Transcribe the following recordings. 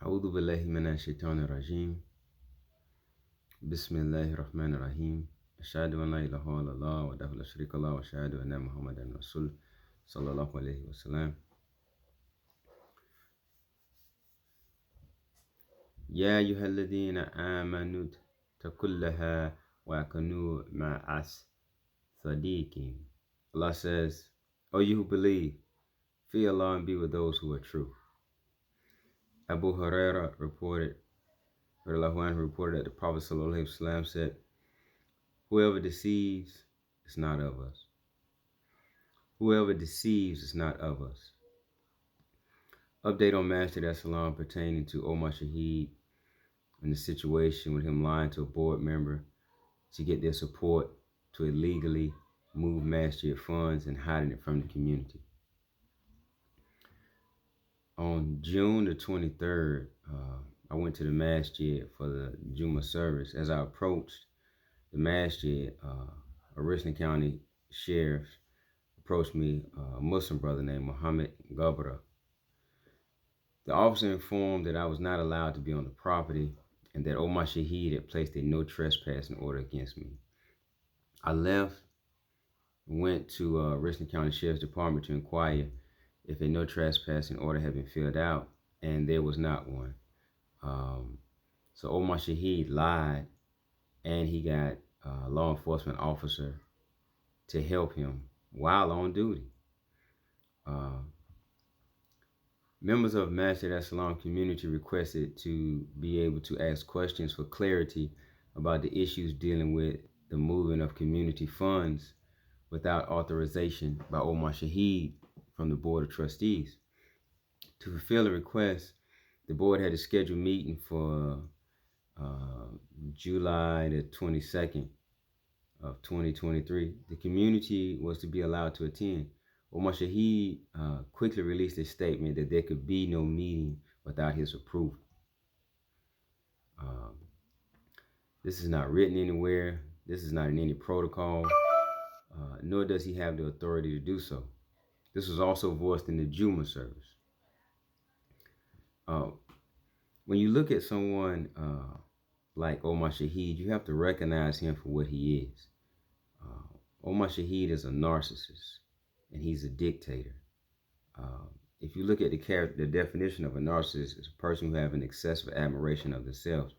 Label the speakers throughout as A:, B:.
A: أعوذ بالله من الشيطان الرجيم بسم الله الرحمن الرحيم أشهد أن لا إله إلا الله وحده لا شريك له وأشهد أن محمدا رسول صلى الله عليه وسلم يا أيها الذين آمنوا اتقوا الله وكونوا مع الصادقين. Allah says, O you who believe, fear Allah and be with those who are true. Abu Huraira reported that the Prophet ﷺ said, whoever deceives is not of us. Whoever deceives is not of us. Update on Masjid As-Salaam pertaining to Omar Shaheed and the situation with him lying to a board member to get their support to illegally move Masjid funds and hiding it from the community. On June the 23rd, I went to the Masjid for the Juma service. As I approached the Masjid, a Richland County sheriff approached me, a Muslim brother named Muhammad Gabra. The officer informed that I was not allowed to be on the property and that Omar Shaheed had placed a no trespassing order against me. I left and went to Richland County Sheriff's Department to inquire if a no trespassing order had been filled out, and there was not one. So Omar Shaheed lied, and he got a law enforcement officer to help him while on duty. Members of Masjid As-Salaam community requested to be able to ask questions for clarity about the issues dealing with the moving of community funds without authorization by Omar Shaheed from the Board of Trustees. To fulfill the request, the board had a scheduled meeting for July the 22nd of 2023. The community was to be allowed to attend. Omar Shaheed quickly released a statement that there could be no meeting without his approval. This is not written anywhere. This is not in any protocol, nor does he have the authority to do so. This was also voiced in the Juma service. When you look at someone like Omar Shaheed, you have to recognize him for what he is. Omar Shaheed is a narcissist, and he's a dictator. If you look at the definition of a narcissist, it's a person who has an excessive admiration of themselves.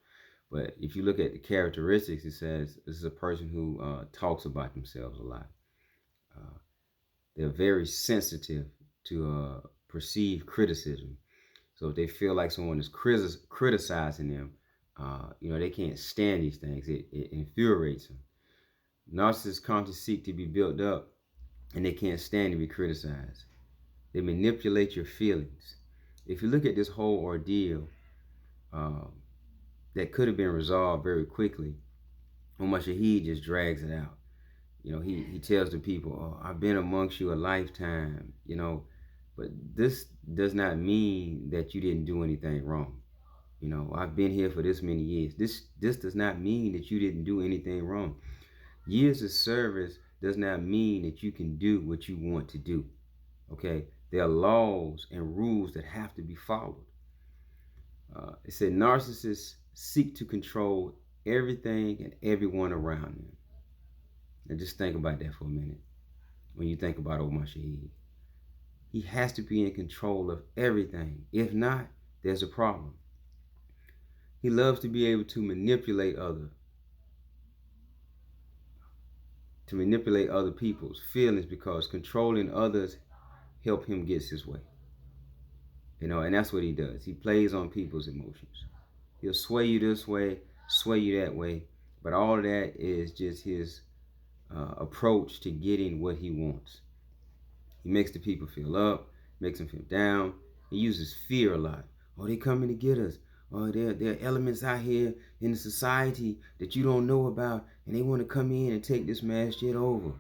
A: But if you look at the characteristics, it says this is a person who talks about themselves a lot. They're very sensitive to perceived criticism. So if they feel like someone is criticizing them, they can't stand these things. It infuriates them. Narcissists constantly seek to be built up, and they can't stand to be criticized. They manipulate your feelings. If you look at this whole ordeal that could have been resolved very quickly, Omar Shaheed just drags it out. He tells the people, oh, I've been amongst you a lifetime, but this does not mean that you didn't do anything wrong. I've been here for this many years. This does not mean that you didn't do anything wrong. Years of service does not mean that you can do what you want to do. Okay? There are laws and rules that have to be followed. It said narcissists seek to control everything and everyone around them. Now just think about that for a minute when you think about Omar Shaheed. He has to be in control of everything. If not, there's a problem. He loves to be able to manipulate other people's feelings, because controlling others help him get his way. And that's what he does. He plays on people's emotions. He'll sway you this way, sway you that way, but all of that is just his approach to getting what he wants. He makes the people feel up, makes them feel down. He uses fear a lot. Oh, they coming to get us. Oh, there are elements out here in the society that you don't know about, and they want to come in and take this masjid over.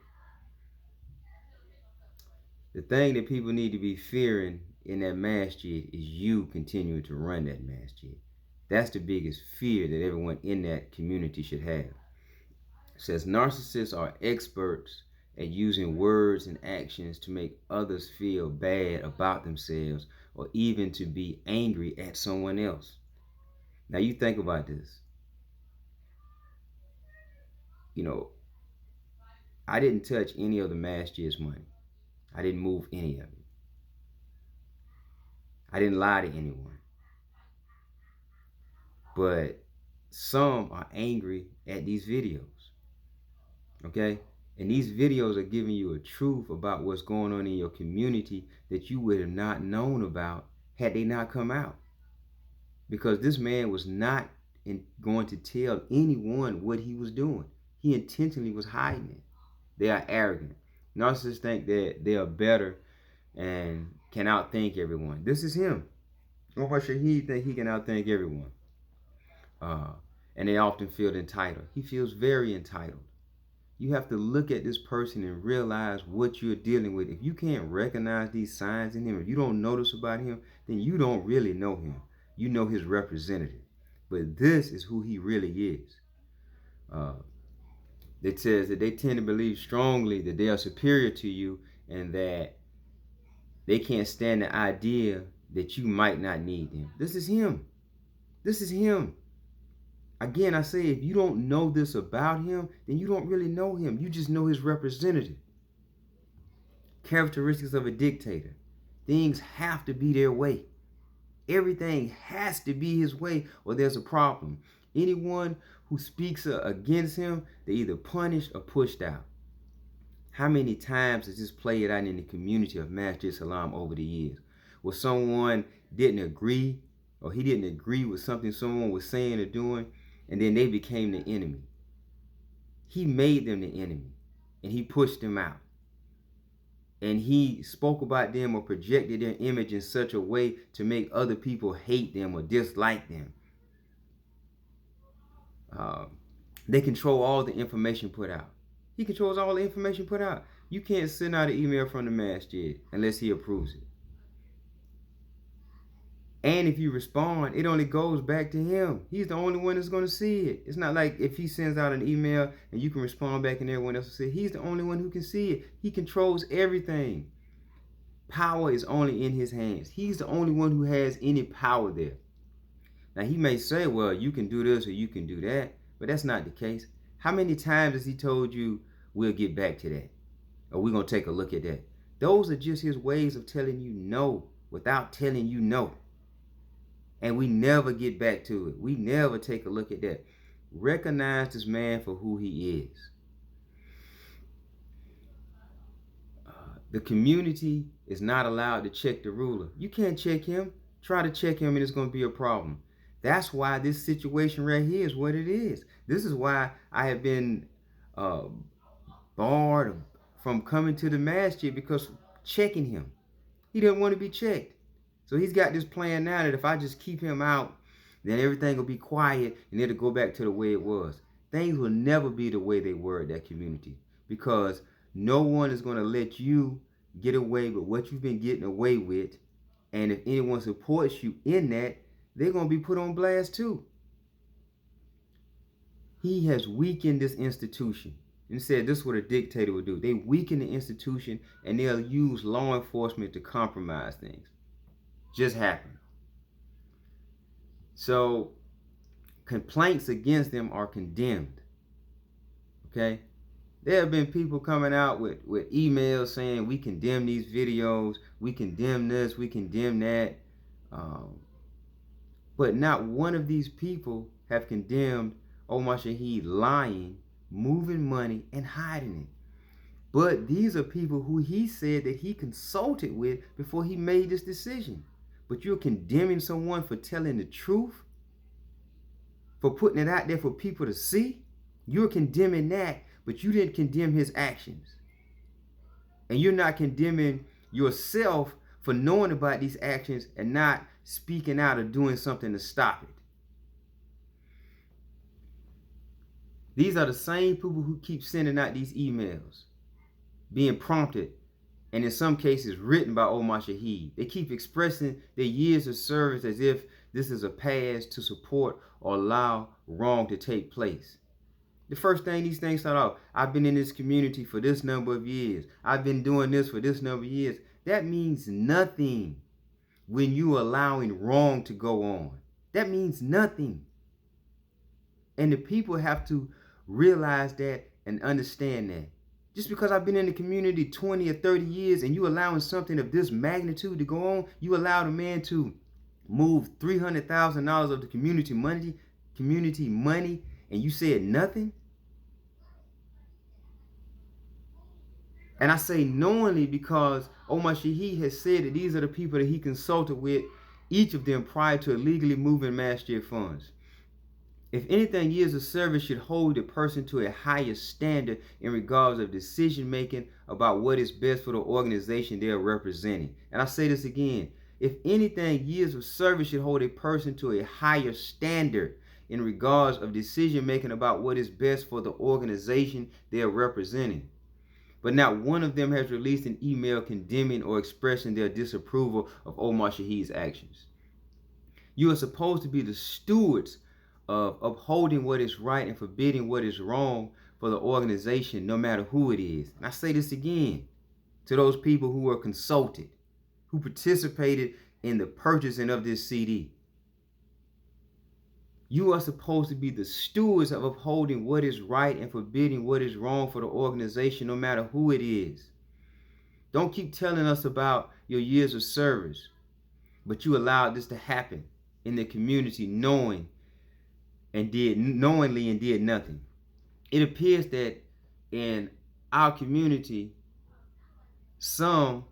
A: The thing that people need to be fearing in that masjid is you continuing to run that masjid. That's the biggest fear that everyone in that community should have. It says narcissists are experts at using words and actions to make others feel bad about themselves or even to be angry at someone else. Now you think about this. You know, I didn't touch any of the Masjid's money. I didn't move any of it. I didn't lie to anyone. But some are angry at these videos. Okay? And these videos are giving you a truth about what's going on in your community that you would have not known about had they not come out. Because this man was not going to tell anyone what he was doing. He intentionally was hiding it. They are arrogant. Narcissists think that they are better and can outthink everyone. This is him. Omar Shaheed think he can outthink everyone. And they often feel entitled. He feels very entitled. You have to look at this person and realize what you're dealing with. If you can't recognize these signs in him, if you don't notice about him, then you don't really know him. You know his representative. But this is who he really is. It says that they tend to believe strongly that they are superior to you and that they can't stand the idea that you might not need them. This is him. This is him. Again, I say, if you don't know this about him, then you don't really know him. You just know his representative. Characteristics of a dictator. Things have to be their way. Everything has to be his way or there's a problem. Anyone who speaks against him, they either punished or pushed out. How many times has this played out in the community of Masjid As-Salaam over the years? Where someone didn't agree or he didn't agree with something someone was saying or doing, and then they became the enemy. He made them the enemy, and he pushed them out. And he spoke about them or projected their image in such a way to make other people hate them or dislike them. They control all the information put out. He controls all the information put out. You can't send out an email from the Masjid unless he approves it. And if you respond, it only goes back to him. He's the only one that's going to see it. It's not like if he sends out an email and you can respond back and everyone else will see it. He's the only one who can see it. He controls everything. Power is only in his hands. He's the only one who has any power there. Now, he may say, well, you can do this or you can do that, but that's not the case. How many times has he told you, we'll get back to that, or we're going to take a look at that? Those are just his ways of telling you no without telling you no. And we never get back to it. We never take a look at that. Recognize this man for who he is. The community is not allowed to check the ruler. You can't check him. Try to check him and it's going to be a problem. That's why this situation right here is what it is. This is why I have been barred from coming to the masjid, because checking him. He didn't want to be checked. So he's got this plan now that if I just keep him out, then everything will be quiet and it'll go back to the way it was. Things will never be the way they were at that community, because no one is going to let you get away with what you've been getting away with. And if anyone supports you in that, they're going to be put on blast too. He has weakened this institution. And said this is what a dictator would do. They weaken the institution and they'll use law enforcement to compromise things. Just happened. So complaints against them are condemned. Okay? There have been people coming out with emails saying we condemn these videos, we condemn this, we condemn that. But not one of these people have condemned Omar Shaheed lying, moving money, and hiding it. But these are people who he said that he consulted with before he made this decision. But you're condemning someone for telling the truth, for putting it out there for people to see. You're condemning that, but you didn't condemn his actions. And you're not condemning yourself for knowing about these actions and not speaking out or doing something to stop it. These are the same people who keep sending out these emails, being prompted, and in some cases written by Omar Shaheed. They keep expressing their years of service as if this is a pass to support or allow wrong to take place. The first thing these things start off, I've been in this community for this number of years. I've been doing this for this number of years. That means nothing when you allowing wrong to go on. That means nothing. And the people have to realize that and understand that. Just because I've been in the community 20 or 30 years and you allowing something of this magnitude to go on, you allowed a man to move $300,000 of the community money, and you said nothing? And I say knowingly because Omar Shaheed has said that these are the people that he consulted with, each of them prior to illegally moving Masjid funds. If anything, years of service should hold a person to a higher standard in regards of decision making about what is best for the organization they are representing. And I say this again. If anything, years of service should hold a person to a higher standard in regards of decision making about what is best for the organization they are representing. But not one of them has released an email condemning or expressing their disapproval of Omar Shaheed's actions. You are supposed to be the stewards of upholding what is right and forbidding what is wrong for the organization, no matter who it is. And I say this again to those people who were consulted, who participated in the purchasing of this CD. You are supposed to be the stewards of upholding what is right and forbidding what is wrong for the organization, no matter who it is. Don't keep telling us about your years of service, but you allowed this to happen in the community knowingly and did nothing. It appears that in our community, some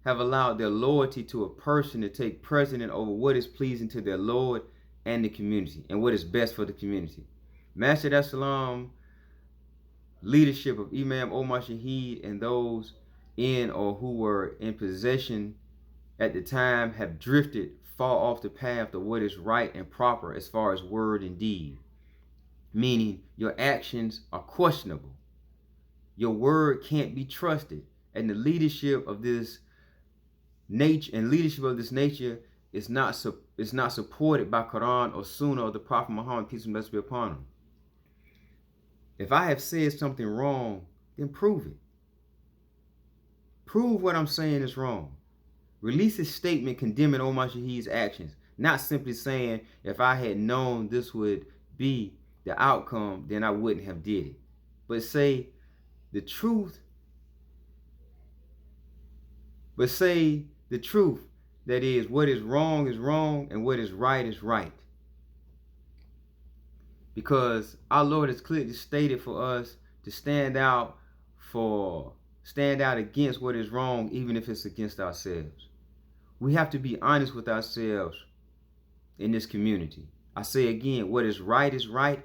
A: have allowed their loyalty to a person to take precedent over what is pleasing to their Lord and the community and what is best for the community. Masjid As-Salaam leadership of Imam Omar Shaheed and those in or who were in possession at the time have drifted far off the path of what is right and proper as far as word and deed. Meaning your actions are questionable. Your word can't be trusted. And the leadership of this nature is not supported by Quran or Sunnah of the Prophet Muhammad, peace and blessings be upon him. If I have said something wrong, then prove it. Prove what I'm saying is wrong. Release a statement condemning Omar Shaheed's actions, not simply saying, if I had known this would be the outcome, then I wouldn't have did it. But say the truth. That is, what is wrong and what is right. Because our Lord has clearly stated for us to stand out against what is wrong, even if it's against ourselves. We have to be honest with ourselves in this community. I say again, what is right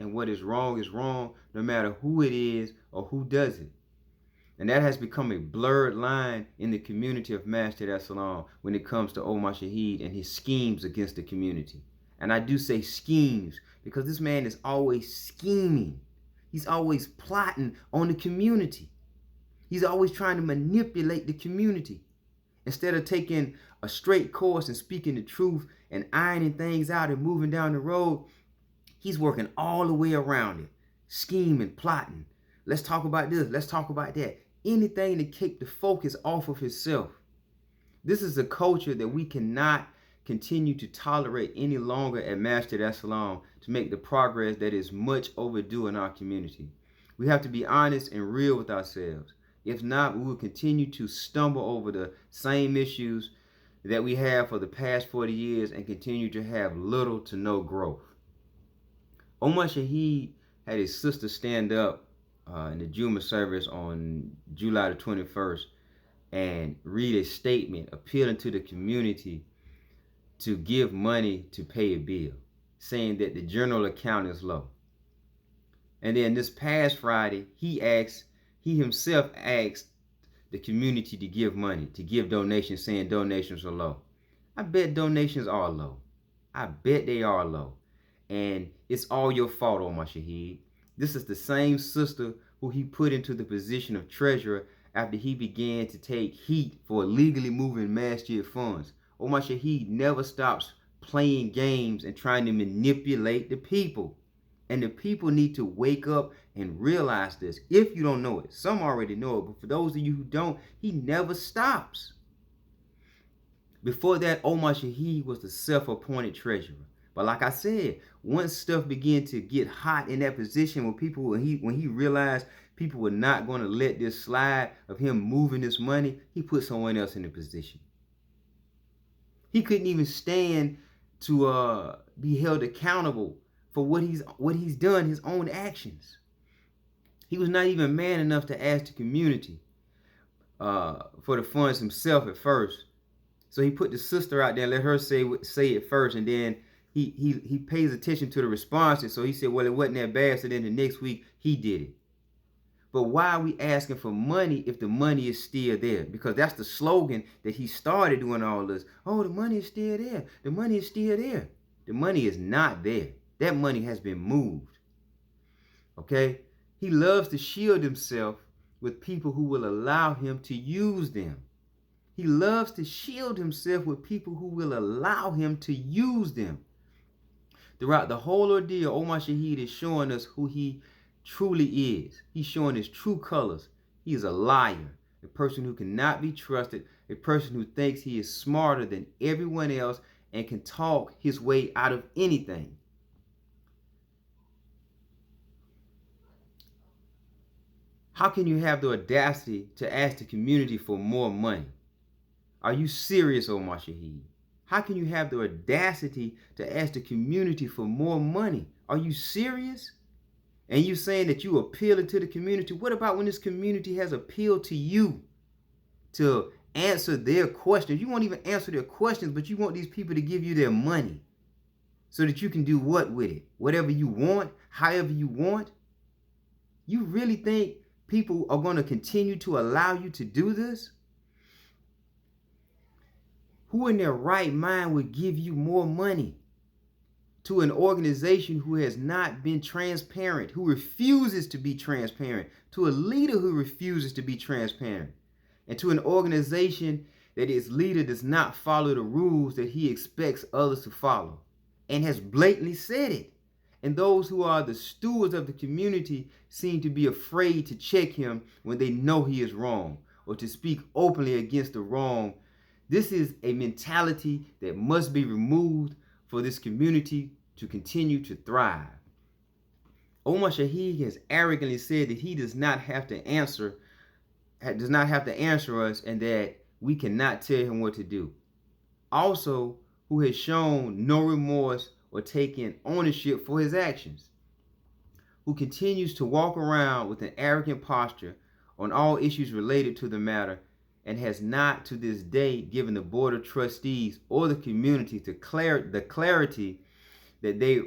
A: and what is wrong, no matter who it is or who does it. And that has become a blurred line in the community of Masjid As-Salaam when it comes to Omar Shaheed and his schemes against the community. And I do say schemes because this man is always scheming. He's always plotting on the community. He's always trying to manipulate the community. Instead of taking a straight course and speaking the truth and ironing things out and moving down the road, he's working all the way around it, scheming, plotting. Let's talk about this. Let's talk about that. Anything to keep the focus off of himself. This is a culture that we cannot continue to tolerate any longer at Masjid As-Salaam to make the progress that is much overdue in our community. We have to be honest and real with ourselves. If not, we will continue to stumble over the same issues that we have for the past 40 years and continue to have little to no growth. Omar Shaheed had his sister stand up in the Juma service on July the 21st and read a statement appealing to the community to give money to pay a bill, saying that the general account is low. And then this past Friday, he himself asked the community to give money, to give donations, saying donations are low. I bet donations are low. I bet they are low. And it's all your fault, Omar Shaheed. This is the same sister who he put into the position of treasurer after he began to take heat for illegally moving masjid funds. Omar Shaheed never stops playing games and trying to manipulate the people. And the people need to wake up and realize this. If you don't know it, some already know it, but for those of you who don't, he never stops. Before that, Omar Shaheed was the self-appointed treasurer. But like I said, once stuff began to get hot in that position, when he realized people were not going to let this slide of him moving this money, he put someone else in the position. He couldn't even stand to be held accountable for what he's done, his own actions. He was not even man enough to ask the community for the funds himself at first. So he put the sister out there and let her say it first, and then he pays attention to the responses. So he said, well, it wasn't that bad. So then the next week he did it. But why are we asking for money if the money is still there? Because that's the slogan that he started doing all this. Oh, the money is still there. The money is still there. The money is not there. That money has been moved. Okay? He loves to shield himself with people who will allow him to use them. He loves to shield himself with people who will allow him to use them. Throughout the whole ordeal, Omar Shaheed is showing us who he truly is. He's showing his true colors. He is a liar, a person who cannot be trusted, a person who thinks he is smarter than everyone else and can talk his way out of anything. How can you have the audacity to ask the community for more money? Are you serious, Omar Shaheed? How can you have the audacity to ask the community for more money? Are you serious? And you saying that you appealing to the community? What about when this community has appealed to you to answer their questions? You won't even answer their questions, but you want these people to give you their money so that you can do what with it? Whatever you want, however you want. You really think people are going to continue to allow you to do this? Who in their right mind would give you more money to an organization who has not been transparent, who refuses to be transparent, to a leader who refuses to be transparent, and to an organization that its leader does not follow the rules that he expects others to follow and has blatantly said it? And those who are the stewards of the community seem to be afraid to check him when they know he is wrong or to speak openly against the wrong. This is a mentality that must be removed for this community to continue to thrive. Omar Shaheed has arrogantly said that he does not have to answer us and that we cannot tell him what to do. Also, who has shown no remorse or taken ownership for his actions. Who continues to walk around with an arrogant posture on all issues related to the matter and has not to this day given the board of trustees or the community the clarity that they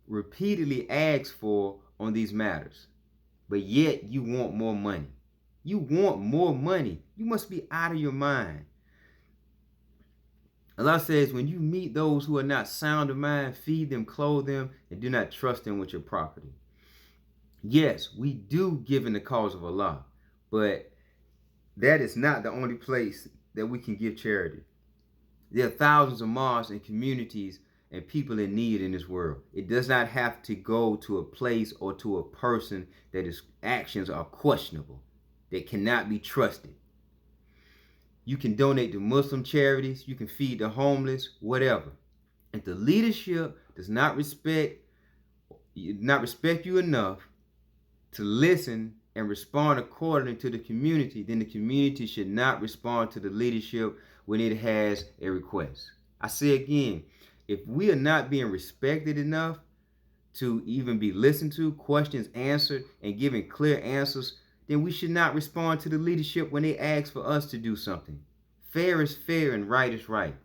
A: repeatedly ask for on these matters. But yet you want more money. You want more money. You must be out of your mind. Allah says, when you meet those who are not sound of mind, feed them, clothe them, and do not trust them with your property. Yes, we do give in the cause of Allah, but that is not the only place that we can give charity. There are thousands of mosques and communities and people in need in this world. It does not have to go to a place or to a person that his actions are questionable, that cannot be trusted. You can donate to Muslim charities, you can feed the homeless, whatever. If the leadership does not respect you enough to listen and respond accordingly to the community, then the community should not respond to the leadership when it has a request. I say again, if we are not being respected enough to even be listened to, questions answered, and given clear answers, then we should not respond to the leadership when they ask for us to do something. Fair is fair and right is right.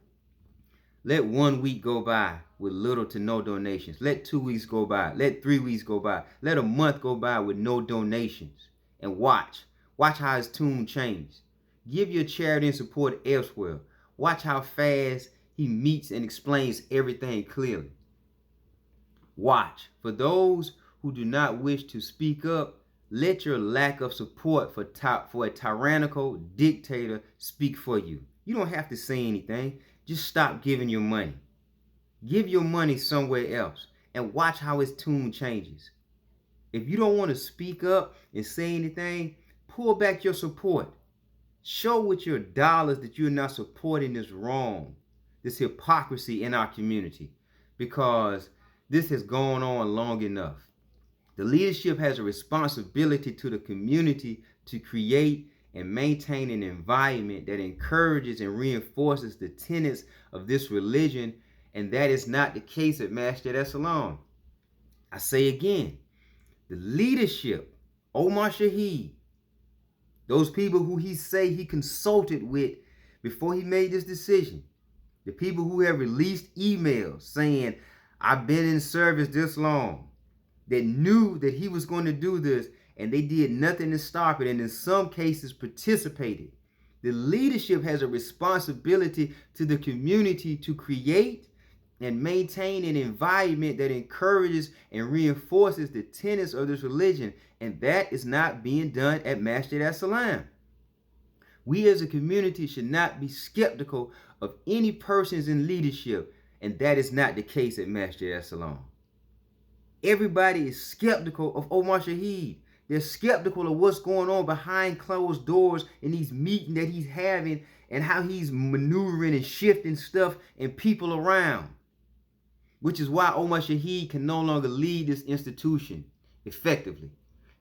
A: Let 1 week go by with little to no donations. Let 2 weeks go by. Let 3 weeks go by. Let a month go by with no donations. And watch how his tune changes. Give your charity and support elsewhere. Watch how fast he meets and explains everything clearly. Watch. For those who do not wish to speak up, let your lack of support for a tyrannical dictator speak for you. You don't have to say anything. Just stop giving your money. Give your money somewhere else and watch how his tune changes. If you don't want to speak up and say anything, pull back your support. Show with your dollars that you're not supporting this wrong, this hypocrisy in our community, because this has gone on long enough. The leadership has a responsibility to the community to create and maintain an environment that encourages and reinforces the tenets of this religion, and that is not the case at Masjid As-Salaam. I say again, the leadership, Omar Shaheed, those people who he say he consulted with before he made this decision, the people who have released emails saying, I've been in service this long, that knew that he was going to do this, and they did nothing to stop it, and in some cases participated. The leadership has a responsibility to the community to create and maintain an environment that encourages and reinforces the tenets of this religion, and that is not being done at Masjid As-Salaam. We as a community should not be skeptical of any persons in leadership, and that is not the case at Masjid As-Salaam. Everybody is skeptical of Omar Shaheed. They're skeptical of what's going on behind closed doors in these meetings that he's having and how he's maneuvering and shifting stuff and people around. Which is why Omar Shaheed can no longer lead this institution effectively.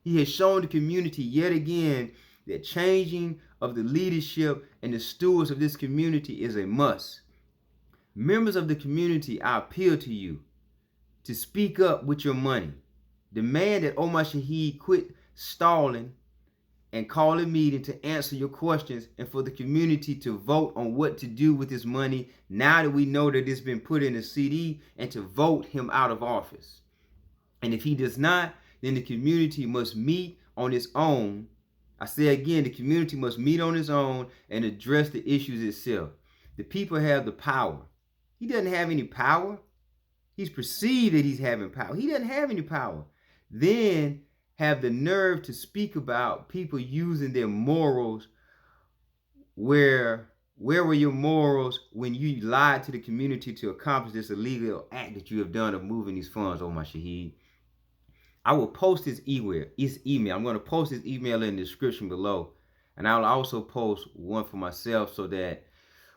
A: He has shown the community yet again that changing of the leadership and the stewards of this community is a must. Members of the community, I appeal to you to speak up with your money. Demand that Omar Shaheed quit stalling and call a meeting to answer your questions, and for the community to vote on what to do with his money now that we know that it's been put in a CD, and to vote him out of office. And if he does not, then the community must meet on its own. I say again, the community must meet on its own and address the issues itself. The people have the power. He doesn't have any power. He's perceived that he's having power. He doesn't have any power. Then have the nerve to speak about people using their morals. Where were your morals when you lied to the community to accomplish this illegal act that you have done of moving these funds, Omar Shaheed? I will post his email. I'm going to post his email in the description below. And I'll also post one for myself so that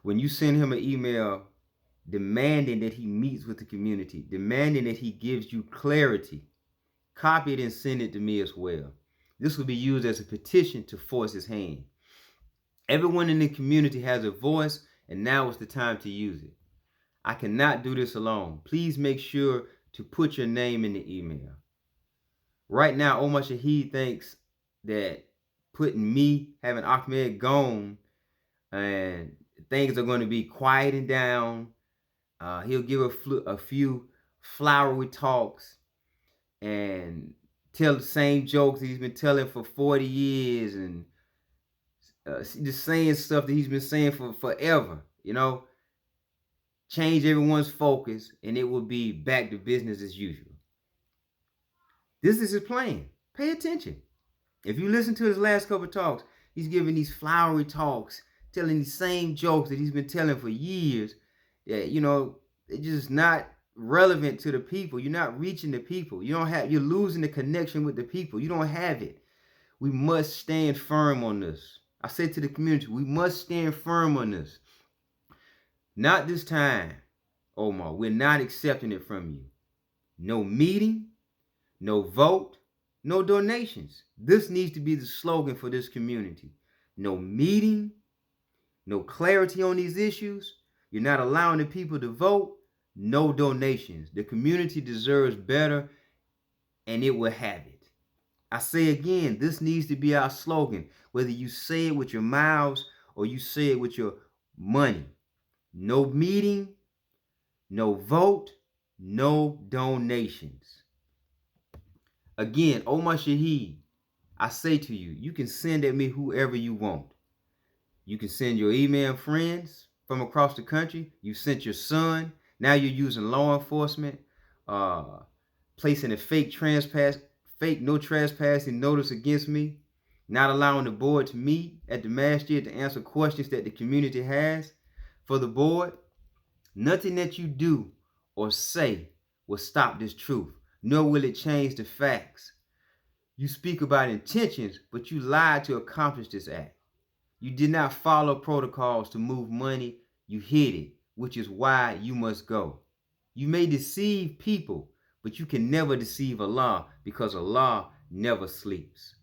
A: when you send him an email demanding that he meets with the community, demanding that he gives you clarity, copy it and send it to me as well. This will be used as a petition to force his hand. Everyone in the community has a voice, and now is the time to use it. I cannot do this alone. Please make sure to put your name in the email. Right now, Omar Shaheed thinks that putting me, having Ahmed gone, and things are going to be quieting down. He'll give a few flowery talks and tell the same jokes that he's been telling for 40 years, and just saying stuff that he's been saying for forever, change everyone's focus, and it will be back to business as usual. This is his plan. Pay attention. If you listen to his last couple of talks, he's giving these flowery talks, telling these same jokes that he's been telling for years that, they're just not relevant to the people. You're not reaching the people. You're losing the connection with the people. You don't have it. We must stand firm on this. I say to the community, we must stand firm on this. Not this time, Omar. We're not accepting it from you. No meeting, no vote, no donations. This needs to be the slogan for this community. No meeting, no clarity on these issues. You're not allowing the people to vote. No donations. The community deserves better, and it will have it. I say again, this needs to be our slogan, whether you say it with your mouths or you say it with your money. No meeting, no vote, no donations. Again, Omar Shaheed, I say to you, you can send at me whoever you want. You can send your email friends from across the country. You sent your son. Now you're using law enforcement, placing a fake no trespassing notice against me, not allowing the board to meet at the masjid to answer questions that the community has for the board. Nothing that you do or say will stop this truth, nor will it change the facts. You speak about intentions, but you lied to accomplish this act. You did not follow protocols to move money, you hid it, which is why you must go. You may deceive people, but you can never deceive Allah because Allah never sleeps.